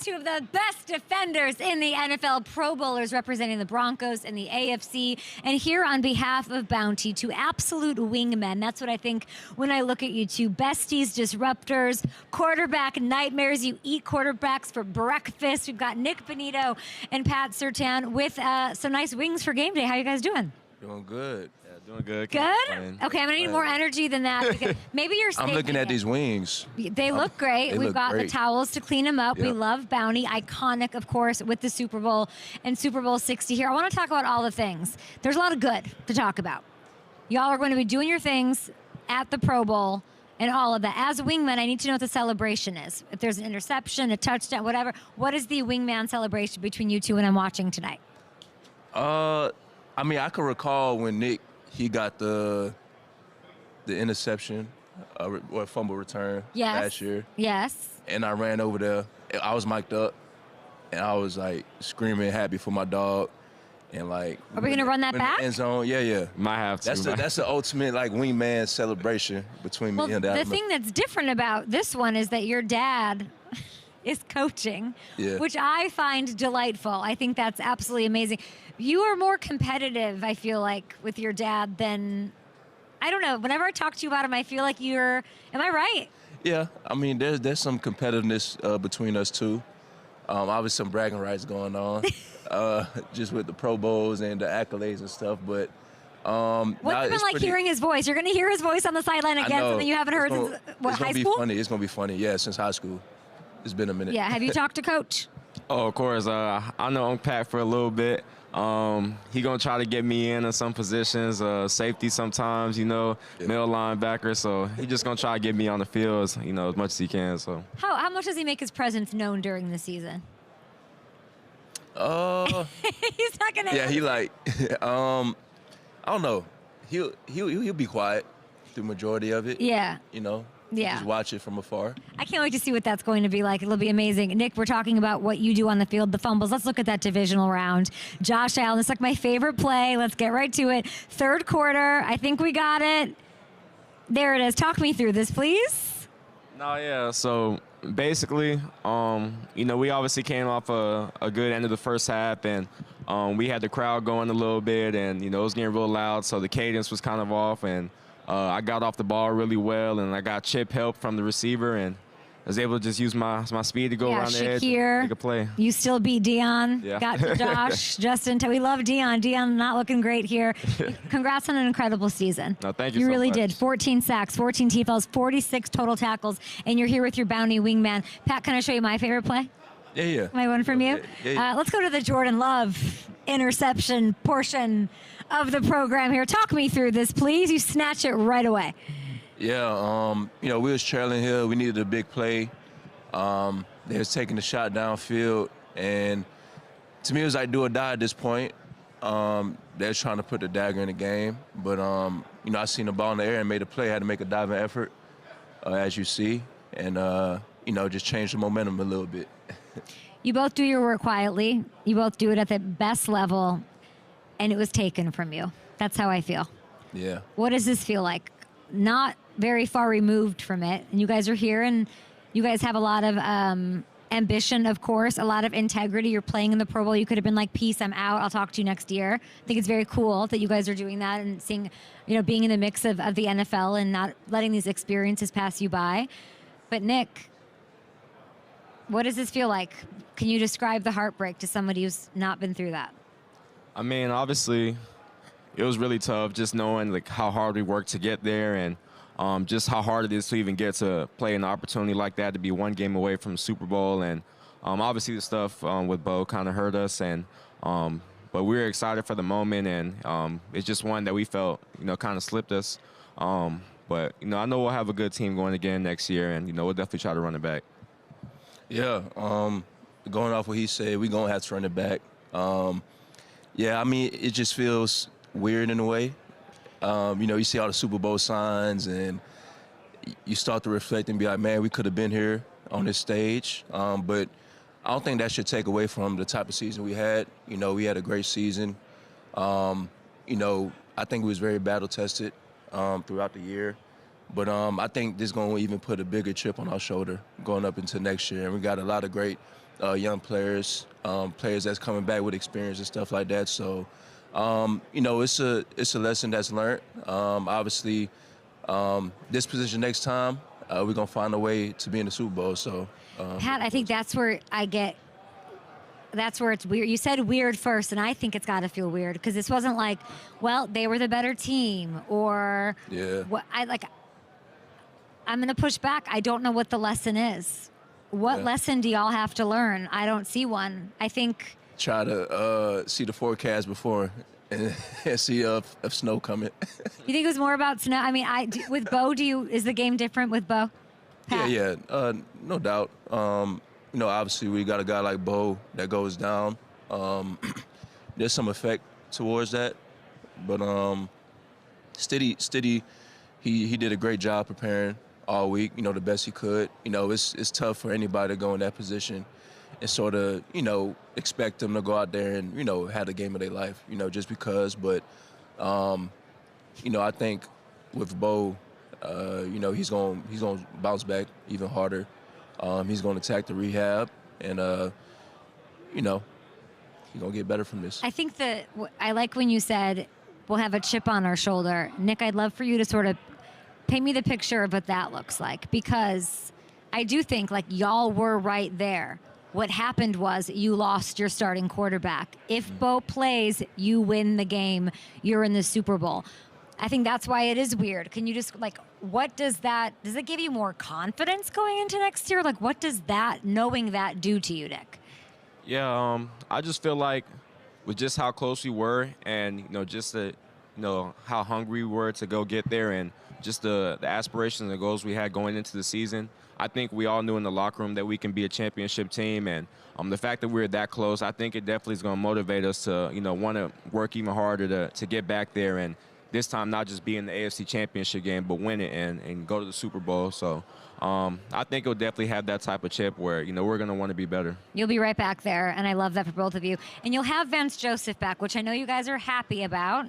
two of the best defenders in the NFL, Pro Bowlers representing the Broncos and the AFC. And here on behalf of Bounty, two absolute wingmen. That's what I think when I look at you two. Besties, disruptors, quarterback nightmares. You eat quarterbacks for breakfast. We've got Nik Bonitto and Pat Surtain with some nice wings for game day. How you guys doing? Doing good. Yeah, doing good. Good? Okay, I'm going to need more energy than that. Because maybe you're I'm looking at these wings. They look great. We've got the towels to clean them up. Yep. We love Bounty. Iconic, of course, with the Super Bowl and Super Bowl 60 here. I want to talk about all the things. There's a lot of good to talk about. Y'all are going to be doing your things at the Pro Bowl and all of that. As a wingman, I need to know what the celebration is. If there's an interception, a touchdown, whatever. What is the wingman celebration between you two when I'm watching tonight? I mean, I can recall when Nick, he got the interception, or fumble return last year. Yes. And I ran over there. I was mic'd up, and I was, like, screaming happy for my dog. And, like... Are we going to run that back? End zone. Yeah. Might have to. That's the ultimate, like, wingman celebration between me and the thing that's different about this one is that your dad... is coaching, which I find delightful. I think that's absolutely amazing. You are more competitive, I feel like, with your dad than, I don't know, whenever I talk to you about him, I feel like you're, am I right? Yeah, I mean, there's some competitiveness between us two. Obviously some bragging rights going on, just with the Pro Bowls and the accolades and stuff, but what's it been like hearing his voice? You're going to hear his voice on the sideline again, something you haven't heard since, high school? It's going to be funny, yeah, since high school. It's been a minute. Yeah, have you talked to Coach? Oh, of course. I know Unc Pat for a little bit. He gonna try to get me in some positions, safety sometimes, middle linebacker. So he just gonna try to get me on the field, as much as he can. So how much does he make his presence known during the season? He's not gonna. Yeah, he like, I don't know. He'll be quiet through the majority of it. Yeah. Yeah. Just watch it from afar. I can't wait to see what that's going to be like. It'll be amazing. Nick, we're talking about what you do on the field, the fumbles. Let's look at that divisional round. Josh Allen, it's like my favorite play. Let's get right to it. Third quarter. I think we got it. There it is. Talk me through this, please. No, yeah. So basically, we obviously came off a good end of the first half, and we had the crowd going a little bit, and, it was getting real loud, so the cadence was kind of off, and I got off the ball really well, and I got chip help from the receiver, and I was able to just use my speed to go around the edge and make a play. You still beat Dion. Yeah. Got to Josh, Justin. We love Dion. Dion not looking great here. Congrats on an incredible season. No, thank you so much. You really did. 14 sacks, 14 TFLs, 46 total tackles, and you're here with your Bounty wingman. Pat, can I show you my favorite play? Yeah. My one from you? Yeah. Let's go to the Jordan Love interception portion of the program here. Talk me through this, please. You snatch it right away. Yeah, we was trailing here. We needed a big play. They was taking the shot downfield, and to me, it was like do or die at this point. They was trying to put the dagger in the game, but I seen the ball in the air and made a play. I had to make a diving effort, as you see, and just change the momentum a little bit. You both do your work quietly. You both do it at the best level, and it was taken from you. That's how I feel. Yeah. What does this feel like? Not very far removed from it, and you guys are here, and you guys have a lot of ambition, of course, a lot of integrity. You're playing in the Pro Bowl. You could have been like, peace, I'm out. I'll talk to you next year. I think it's very cool that you guys are doing that and seeing, being in the mix of the NFL and not letting these experiences pass you by. But Nick, what does this feel like? Can you describe the heartbreak to somebody who's not been through that? I mean, obviously, it was really tough just knowing how hard we worked to get there, and just how hard it is to even get to play an opportunity like that, to be one game away from the Super Bowl. And obviously the stuff with Bo kind of hurt us, and but we were excited for the moment, and it's just one that we felt kind of slipped us. But I know we'll have a good team going again next year, and we'll definitely try to run it back. Yeah, going off what he said, we're going to have to run it back. Yeah, I mean, it just feels weird in a way. You see all the Super Bowl signs, and you start to reflect and be like, man, we could have been here on this stage. But I don't think that should take away from the type of season we had. We had a great season. I think we was very battle-tested throughout the year. But I think this is going to even put a bigger chip on our shoulder going up into next year. And we got a lot of great young players, players that's coming back with experience and stuff like that. So, it's a lesson that's learned. Obviously, this position next time, we're going to find a way to be in the Super Bowl. So, Pat, I think that's where it's weird. You said weird first, and I think it's got to feel weird because this wasn't like, well, they were the better team, or what. I'm going to push back. I don't know what the lesson is. What lesson do y'all have to learn? I don't see one. I think try to see the forecast before and see if snow coming. You think it was more about snow? I mean, with Bo, is the game different with Bo? Pat? Yeah, no doubt. Obviously we got a guy like Bo that goes down. There's some effect towards that, but Stiddy, he did a great job preparing all week. The best he could. It's tough for anybody to go in that position and sort of expect them to go out there and have the game of their life. Just because. But I think with Bo, he's gonna bounce back even harder. He's going to attack the rehab, and he's going to get better from this. I think I like when you said we'll have a chip on our shoulder. Nick, I'd love for you to sort of paint me the picture of what that looks like, because I do think like y'all were right there. What happened was you lost your starting quarterback. If Bo plays, you win the game. You're in the Super Bowl. I think that's why it is weird. Can you just, what does it give you more confidence going into next year? Like, what does knowing that do to you, Nick? Yeah, I just feel like with just how close we were and, just how hungry we were to go get there and just the aspirations and the goals we had going into the season, I think we all knew in the locker room that we can be a championship team. And the fact that we were that close, I think it definitely is going to motivate us to, want to work even harder to get back there and this time not just be in the AFC Championship game, but win it and go to the Super Bowl. So I think it'll definitely have that type of chip where, we're going to want to be better. You'll be right back there, and I love that for both of you. And you'll have Vance Joseph back, which I know you guys are happy about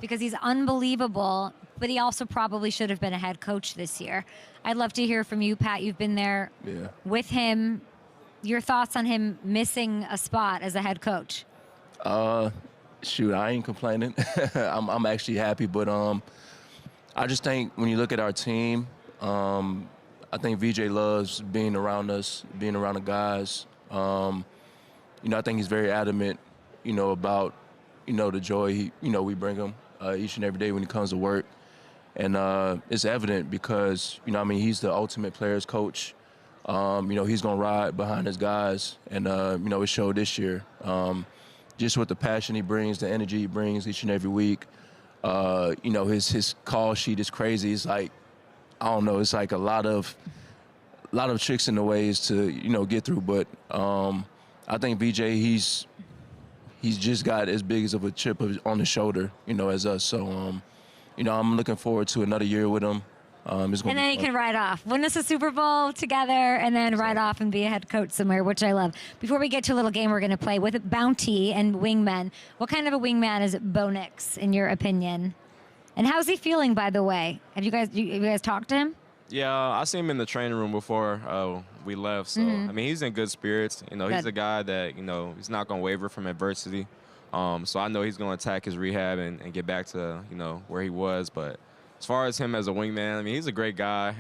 because he's unbelievable, but he also probably should have been a head coach this year. I'd love to hear from you, Pat. You've been there with him. Your thoughts on him missing a spot as a head coach? Shoot, I ain't complaining. I'm actually happy, but I just think when you look at our team, I think VJ loves being around us, being around the guys. I think he's very adamant, about, the joy we bring him each and every day when he comes to work, and it's evident because he's the ultimate players coach. He's gonna ride behind his guys, and it showed this year. Just with the passion he brings, the energy he brings each and every week. His call sheet is crazy. It's like, I don't know, it's like a lot of tricks in the ways to, get through. But I think VJ, he's just got as big as of a chip on his shoulder, as us. So, I'm looking forward to another year with him. And then he can ride off. Win us a Super Bowl together and then ride off and be a head coach somewhere, which I love. Before we get to a little game we're going to play with Bounty and Wingman, what kind of a wingman is Bo Nix, in your opinion? And how's he feeling, by the way? Have you guys talked to him? Yeah, I seen him in the training room before we left. So, he's in good spirits. He's a guy that, he's not going to waver from adversity. So I know he's going to attack his rehab and get back to, where he was. But as far as him as a wingman, he's a great guy.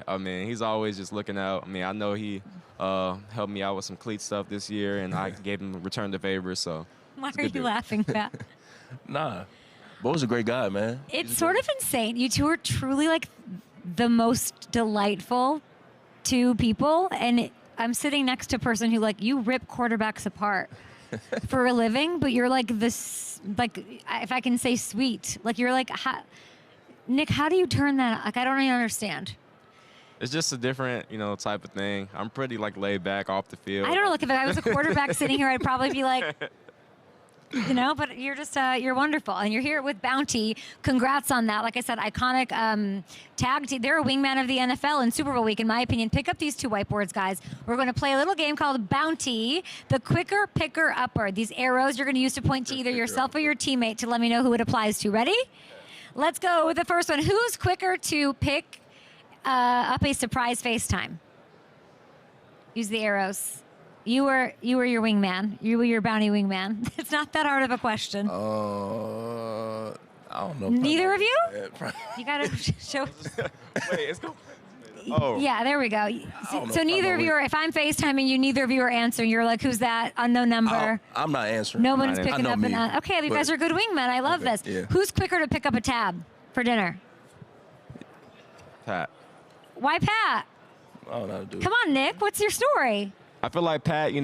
He's always just looking out. I know he helped me out with some cleat stuff this year, and I gave him return the favor. So why are you laughing, Pat? Nah, Bo's a great guy, man. It's sort of insane. You two are truly like the most delightful two people, and I'm sitting next to a person who you rip quarterbacks apart for a living, but you're like this, if I can say sweet, you're like. Nick, how do you turn that? I don't even understand. It's just a different, type of thing. I'm pretty laid back off the field. I don't know. If I was a quarterback sitting here, I'd probably be like, but you're just, you're wonderful. And you're here with Bounty. Congrats on that. Like I said, iconic tag team. They're a wingman of the NFL in Super Bowl week, in my opinion. Pick up these two whiteboards, guys. We're going to play a little game called Bounty, the quicker picker upper. These arrows you're going to use to point to either yourself or your teammate to let me know who it applies to. Ready? Let's go with the first one. Who's quicker to pick up a surprise FaceTime? Use the arrows. You were your wingman. You were your bounty wingman. It's not that hard of a question. I don't know. Neither of you? Yeah, You gotta show. Wait, it's go. Oh. Yeah, there we go. know So if I neither know of you are. If I'm FaceTiming you, neither of you are answering. You're like, who's that unknown number? I'm not answering. No one's I picking know up. me, Okay, you guys but- are good wingmen. I love Okay, this. yeah. Who's quicker to pick up a tab for dinner? Pat. Why Pat? I don't know how to do it. Come on, Nick. What's your story? I feel like Pat, he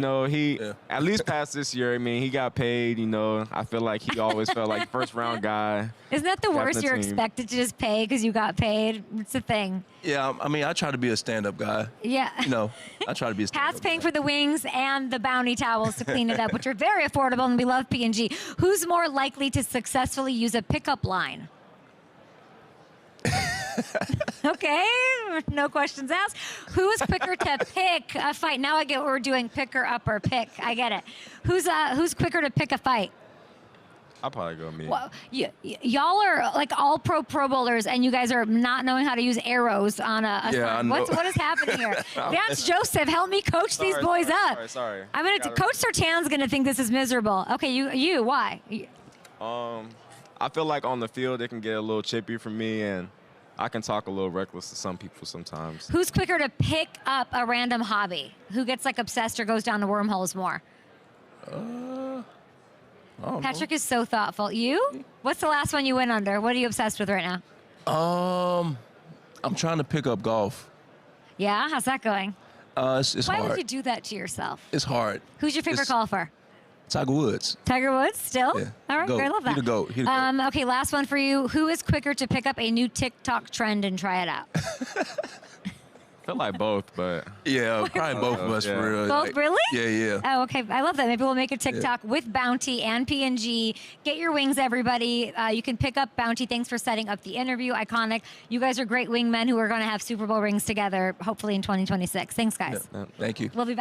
Yeah. at least past this year. I mean, he got paid. I feel like he always felt like first round guy. Isn't that the Captain worst? of You're the team. expected to just pay because you got paid. It's a thing. Yeah, I mean, I try to be a stand-up guy. Yeah. I try to be a stand-up Pat's paying guy. for the wings and the bounty towels to clean it up, which are very affordable, and we love P&G. Who's more likely to successfully use a pickup line? Okay, no questions asked. Who is quicker to pick a fight? Now I get what we're doing, picker, upper, pick. I get it. Who's quicker to pick a fight? I'll probably go me. Well, y'all are like all pro bowlers, and you guys are not knowing how to use arrows on a Yeah, I sign. know. What is happening here? Vance Joseph, help me coach these boys up. Sorry. I'm gonna Coach Surtain's gonna think this is miserable. Okay, you why? I feel like on the field it can get a little chippy for me, and I can talk a little reckless to some people sometimes. Who's quicker to pick up a random hobby? Who gets like obsessed or goes down the wormholes more? I don't know. Patrick is so thoughtful. You? What's the last one you went under? What are you obsessed with right now? I'm trying to pick up golf. Yeah, how's that going? It's Why hard. would you do that to yourself? It's hard. Who's your favorite golfer? Tiger Woods. Tiger Woods, still? Yeah. All right, Goat. I love that. He the GOAT. He the GOAT. Okay, last one for you. Who is quicker to pick up a new TikTok trend and try it out? I feel like both, but Yeah, probably both of us Yeah. for real. Both, really? Yeah. Oh, okay. I love that. Maybe we'll make a TikTok with Bounty and P&G. Get your wings, everybody. You can pick up Bounty. Thanks for setting up the interview. Iconic. You guys are great wingmen who are going to have Super Bowl rings together, hopefully in 2026. Thanks, guys. Thank you. We'll be back.